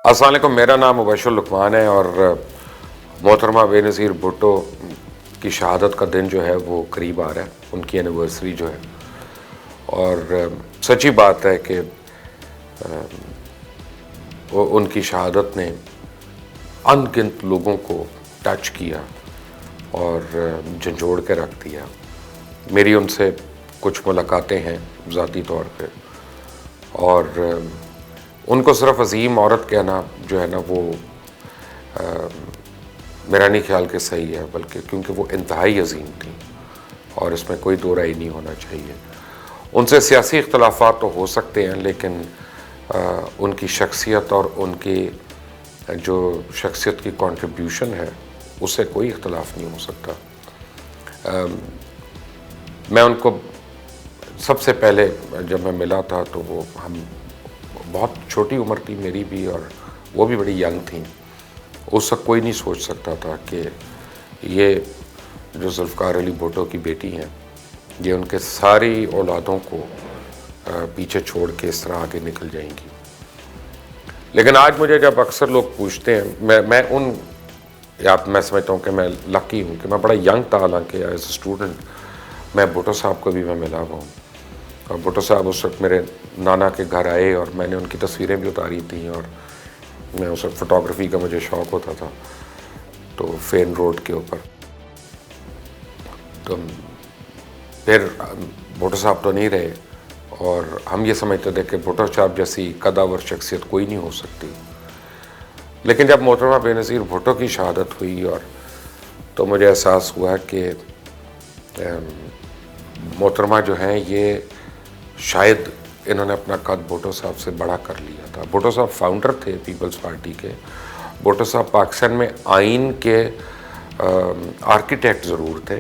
السلام علیکم، میرا نام مبشر لقمان ہے اور محترمہ بے نظیر بھٹو کی شہادت کا دن جو ہے وہ قریب آ رہا ہے، ان کی اینیورسری جو ہے. اور سچی بات ہے کہ ان کی شہادت نے ان گنت لوگوں کو ٹچ کیا اور جھنجھوڑ کے رکھ دیا. میری ان سے کچھ ملاقاتیں ہیں ذاتی طور پہ، اور ان کو صرف عظیم عورت کہنا جو ہے نا وہ میرا نہیں خیال کہ صحیح ہے، بلکہ کیونکہ وہ انتہائی عظیم تھیں اور اس میں کوئی دو رائے نہیں ہونا چاہیے. ان سے سیاسی اختلافات تو ہو سکتے ہیں، لیکن ان کی شخصیت اور ان کی جو شخصیت کی کنٹریبیوشن ہے اس سے کوئی اختلاف نہیں ہو سکتا. میں ان کو سب سے پہلے جب میں ملا تھا تو وہ ہم بہت چھوٹی عمر تھی میری بھی، اور وہ بھی بڑی ینگ تھیں. اس وقت کوئی نہیں سوچ سکتا تھا کہ یہ جو ذوالفقار علی بھٹو کی بیٹی ہیں یہ ان کے ساری اولادوں کو پیچھے چھوڑ کے اس طرح آگے نکل جائیں گی. لیکن آج مجھے جب اکثر لوگ پوچھتے ہیں، میں سمجھتا ہوں کہ میں لکی ہوں کہ میں بڑا ینگ تھا، حالانکہ ایز اے اسٹوڈنٹ میں بھٹو صاحب کو بھی میں ملا ہوا ہوں. اور بھٹو صاحب اس وقت میرے نانا کے گھر آئے اور میں نے ان کی تصویریں بھی اتاری تھیں، اور میں اس وقت فوٹوگرافی کا مجھے شوق ہوتا تھا تو فین روڈ کے اوپر. تو پھر بھٹو صاحب تو نہیں رہے اور ہم یہ سمجھتے تھے کہ بھٹو صاحب جیسی قداور شخصیت کوئی نہیں ہو سکتی. لیکن جب محترمہ بے نظیر بھٹو کی شہادت ہوئی اور تو مجھے احساس ہوا کہ محترمہ جو ہیں یہ شاید انہوں نے اپنا قد بھٹو صاحب سے بڑا کر لیا تھا. بھٹو صاحب فاؤنڈر تھے پیپلز پارٹی کے. بھٹو صاحب پاکستان میں آئین کے آرکیٹیکٹ ضرور تھے،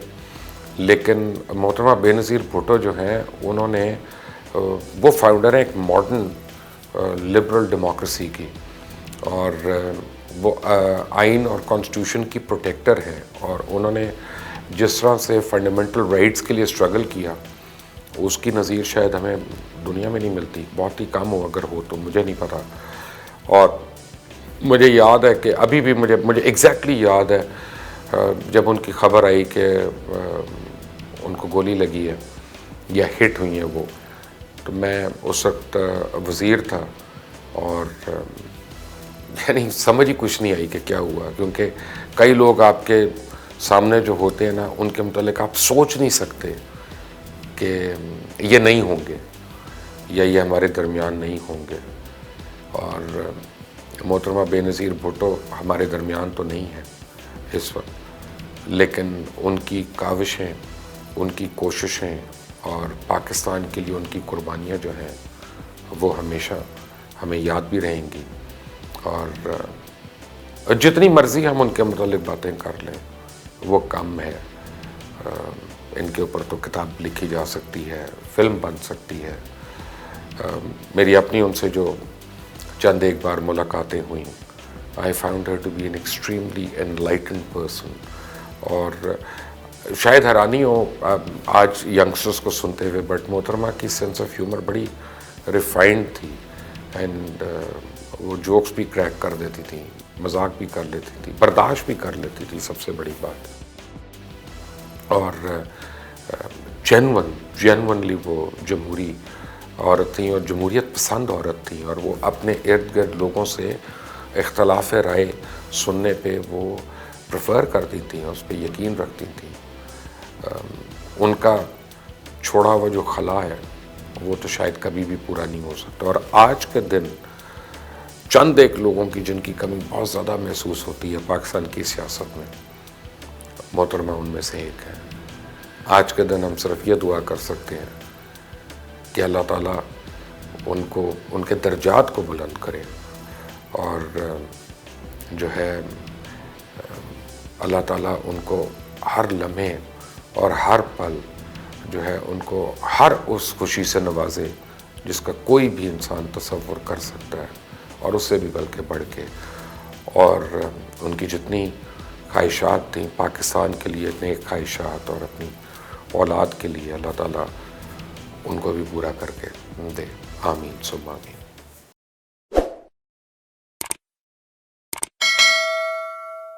لیکن محترمہ بے نظیر بھٹو جو ہیں انہوں نے وہ فاؤنڈر ہیں ایک ماڈرن لبرل ڈیموکریسی کی، اور وہ آئین اور کانسٹیٹیوشن کی پروٹیکٹر ہیں. اور انہوں نے جس طرح سے فنڈامنٹل رائٹس کے لیے اسٹرگل کیا اس کی نظیر شاید ہمیں دنیا میں نہیں ملتی. بہت ہی کم ہو، اگر ہو تو مجھے نہیں پتہ. اور مجھے یاد ہے کہ ابھی بھی مجھے ایگزیکٹلی یاد ہے جب ان کی خبر آئی کہ ان کو گولی لگی ہے یا ہٹ ہوئی ہیں وہ، تو میں اس وقت وزیر تھا اور یعنی سمجھ ہی کچھ نہیں آئی کہ کیا ہوا، کیونکہ کئی لوگ آپ کے سامنے جو ہوتے ہیں نا ان کے متعلق آپ سوچ نہیں سکتے کہ یہ نہیں ہوں گے یا یہ ہمارے درمیان نہیں ہوں گے. اور محترمہ بے نظیر بھٹو ہمارے درمیان تو نہیں ہے اس وقت، لیکن ان کی کاوشیں، ان کی کوششیں اور پاکستان کے لیے ان کی قربانیاں جو ہیں وہ ہمیشہ ہمیں یاد بھی رہیں گی. اور جتنی مرضی ہم ان کے متعلق باتیں کر لیں وہ کم ہے. ان کے اوپر تو کتاب لکھی جا سکتی ہے، فلم بن سکتی ہے. میری اپنی ان سے جو چند ایک بار ملاقاتیں ہوئیں، I found her to be an extremely enlightened person. اور شاید حیرانی ہو آج ینگسٹرز کو سنتے ہوئے، بٹ محترمہ کی سینس آف ہیومر بڑی ریفائنڈ تھی، اینڈ وہ جوکس بھی کریک کر دیتی تھیں، مذاق بھی کر لیتی تھی، برداشت بھی کر لیتی تھی، سب سے بڑی بات. اور جینونلی وہ جمہوری عورت تھیں اور جمہوریت پسند عورت تھیں، اور وہ اپنے ارد گرد لوگوں سے اختلاف رائے سننے پہ وہ پریفر کرتی تھیں، اس پہ یقین رکھتی تھیں. ان کا چھوڑا ہوا جو خلا ہے وہ تو شاید کبھی بھی پورا نہیں ہو سکتا. اور آج کے دن چند ایک لوگوں کی جن کی کمی بہت زیادہ محسوس ہوتی ہے پاکستان کی سیاست میں، محترمہ ان میں سے ایک ہے. آج کے دن ہم صرف یہ دعا کر سکتے ہیں کہ اللہ تعالیٰ ان کو ان کے درجات کو بلند کرے، اور جو ہے اللہ تعالیٰ ان کو ہر لمحے اور ہر پل جو ہے ان کو ہر اس خوشی سے نوازے جس کا کوئی بھی انسان تصور کر سکتا ہے، اور اس سے بھی بلکہ بڑھ کے. اور ان کی جتنی خواہشات تھیں پاکستان کے لیے، نیک خواہشات، اور اپنی اولاد کے لیے، اللہ تعالیٰ ان کو بھی پورا کر کے دے. آمین ثم آمین.